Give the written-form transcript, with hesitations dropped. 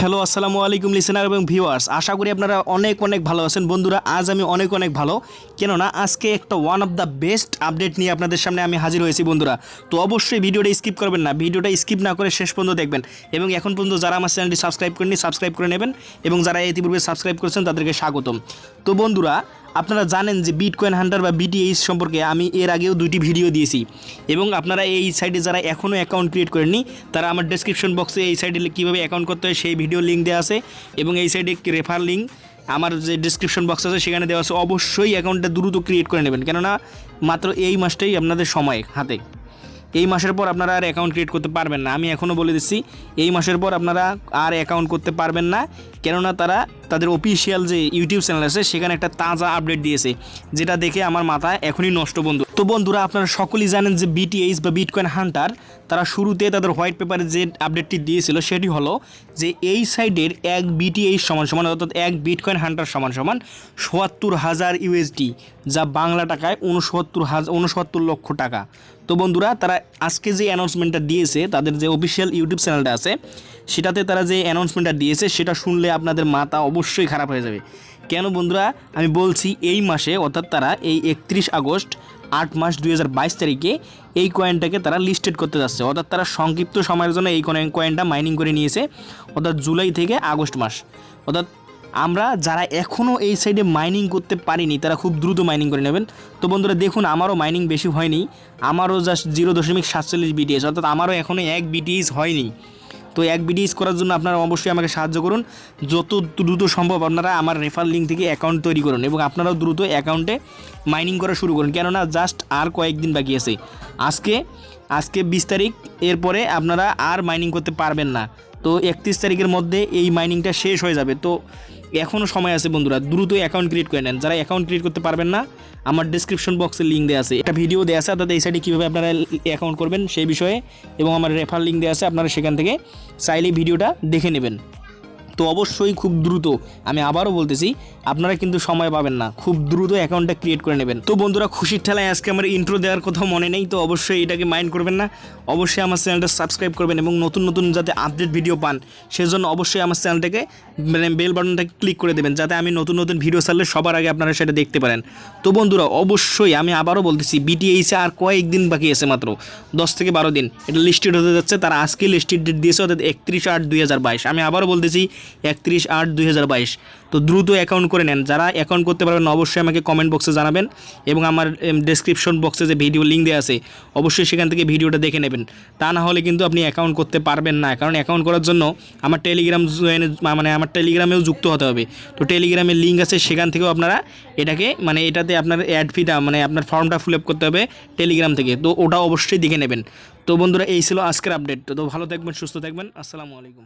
Hello আসসালামু আলাইকুম listener এবং ভিউয়ার্স, আশা করি আপনারা অনেক ভালো আছেন। বন্ধুরা, আজ আমি অনেক ভালো, কেননা আজকে একটা one of the best update নিয়ে আপনাদের সামনে আমি হাজির হয়েছি। বন্ধুরা, তো অবশ্যই ভিডিওটা স্কিপ করবেন না, ভিডিওটা স্কিপ না করে শেষ পর্যন্ত দেখবেন এবং এখন পর্যন্ত যারা আমার চ্যানেলটি সাবস্ক্রাইব করেননি সাবস্ক্রাইব করে নেবেন এবং যারা ইতিপূর্বে সাবস্ক্রাইব করেছেন তাদেরকে স্বাগতম। তো বন্ধুরা, আপনারা জানেন যে বিটকয়েন হান্টার বা BTH সম্পর্কে আমি এর আগেও দুইটি ভিডিও দিয়েছি এবং আপনারা এই সাইটে যারা এখনও অ্যাকাউন্ট ক্রিয়েট করেননি তারা আমার ডেসক্রিপশন বক্সে এই সাইটে কীভাবে অ্যাকাউন্ট করতে হয় সেই ভিডিও লিঙ্ক দেওয়া আছে এবং এই সাইডে রেফার লিঙ্ক আমার যে ডেসক্রিপশন বক্স আছে সেখানে দেওয়া আছে। অবশ্যই অ্যাকাউন্টটা দ্রুত ক্রিয়েট করে নেবেন, কেননা মাত্র এই মাসটাই আপনাদের সময় হাতে। এই মাসের পর আপনারা আর অ্যাকাউন্ট ক্রিয়েট করতে পারবেন না, আমি এখনও বলে দিচ্ছি এই মাসের পর আপনারা আর অ্যাকাউন্ট করতে পারবেন না, কেননা তারা তাদের অফিসিয়াল যে ইউটিউব চ্যানেল আছে সেখানে একটা তাজা আপডেট দিয়েছে, যেটা দেখে আমার মাথা এখনই নষ্ট। তো বন্ধুরা, আপনারা সকলেই জানেন যে BTH বা বিটকয়েন হান্টার তারা শুরুতে তাদের হোয়াইট পেপারে যে আপডেটটি দিয়েছিল সেটি হলো যে এই সাইডের এক BTH সমান অর্থাৎ এক বিটকয়েন হান্টার সমান ৭৭,০০০ USD, যা বাংলা টাকায় ৬৯ লক্ষ টাকা। তো বন্ধুরা, তারা আজকে যে অ্যানাউন্সমেন্টটা দিয়েছে তাদের যে অফিসিয়াল ইউটিউব চ্যানেলটা আছে সেটাতে তারা যে অ্যানাউন্সমেন্টটা দিয়েছে সেটা শুনলে আপনাদের মাথা অবশ্যই খারাপ হয়ে যাবে। কেন বন্ধুরা, আমি বলছি এই মাসে অর্থাৎ তারা এই ৩১ আগস্ট ৮ মাস ২০২২ তারিখে এই কয়েনটাকে তারা লিস্টেড করতে যাচ্ছে, অর্থাৎ তারা সংক্ষিপ্ত সময়ের জন্য এই কয়েনটা মাইনিং করে নিয়েছে, অর্থাৎ জুলাই থেকে আগস্ট মাস। অর্থাৎ আমরা যারা এখনও এই সাইডে মাইনিং করতে পারিনি তারা খুব দ্রুত মাইনিং করে নেবেন। তো বন্ধুরা দেখুন, আমারও মাইনিং বেশি হয়নি, আমারও জাস্ট 0.47 BTH, অর্থাৎ আমারও এখনও 1 BTH হয়নি। তো 1 BTH করার জন্য আপনারা অবশ্যই আমাকে সাহায্য করুন, যত দ্রুত সম্ভব আপনারা আমার রেফার লিঙ্ক থেকে অ্যাকাউন্ট তৈরি করুন এবং আপনারাও দ্রুত অ্যাকাউন্টে মাইনিং করা শুরু করুন, কেননা জাস্ট আর কয়েকদিন বাকি আছে। আজকে 20 তারিখ, এরপরে আপনারা আর মাইনিং করতে পারবেন না। তো 31 তারিখের মধ্যে এই মাইনিংটা শেষ হয়ে যাবে। তো এখনও সময় আছে বন্ধুরা, দ্রুত অ্যাকাউন্ট ক্রিয়েট করে নেন। যারা অ্যাকাউন্ট ক্রিয়েট করতে পারবেন না, আমার ডেসক্রিপশন বক্সে লিঙ্ক দেওয়া আছে, একটা ভিডিও দেওয়া আছে, অর্থাৎ এই সাইডে কীভাবে আপনারা অ্যাকাউন্ট করবেন সেই বিষয়ে, এবং আমার রেফার লিঙ্ক দেওয়া আছে, আপনারা সেখান থেকে চাইলেই ভিডিওটা দেখে নেবেন। তো অবশ্যই খুব দ্রুত, আমি আবারও বলতেছি, আপনারা কিন্তু সময় পাবেন না, খুব দ্রুত অ্যাকাউন্টটা ক্রিয়েট করে নেবেন। তো বন্ধুরা, খুশির ঠেলায় আজকে আমার ইন্ট্রো দেওয়ার কথা মনে নেই, তো অবশ্যই এটাকে মাইন্ড করবেন না। অবশ্যই আমার চ্যানেলটা সাবস্ক্রাইব করবেন এবং নতুন যাতে আপডেট ভিডিও পান সেজন্য অবশ্যই আমার চ্যানেলটাকে বেল বাটনটাকে ক্লিক করে দেবেন, যাতে আমি নতুন ভিডিও ছাড়লে সবার আগে আপনারা সেটা দেখতে পারেন। তো বন্ধুরা, অবশ্যই আমি আবারও বলতেছি, BTH আর কয়েকদিন বাকি আছে, মাত্র 10 থেকে 12 দিন এটা লিস্টেড হতে যাচ্ছে। তারা আজকে লিস্টেড ডেট দিয়েছে, অর্থাৎ 31/8/2022। আমি আবারও বলতেছি 31/8/2022। তো দ্রুত অ্যাকাউন্ট করে নেন। যারা অ্যাকাউন্ট করতে পারবেন না অবশ্যই আমাকে কমেন্ট বক্সে জানাবেন এবং আমার ডেসক্রিপশন বক্সে যে ভিডিও লিঙ্ক দেওয়া আছে অবশ্যই সেখান থেকে ভিডিওটা দেখে নেবেন। তা না হলে কিন্তু আপনি অ্যাকাউন্ট করতে পারবেন না, কারণ অ্যাকাউন্ট করার জন্য আমার আমার টেলিগ্রামেও যুক্ত হতে হবে। তো টেলিগ্রামের লিঙ্ক আছে, সেখান থেকেও আপনারা এটাতে আপনার অ্যাড ফিটা আপনার ফর্মটা ফিল আপ করতে হবে টেলিগ্রাম থেকে, তো ওটা অবশ্যই দেখে নেবেন। তো বন্ধুরা, এই ছিল আজকের আপডেট। তো ভালো থাকবেন, সুস্থ থাকবেন, আসসালামু আলাইকুম।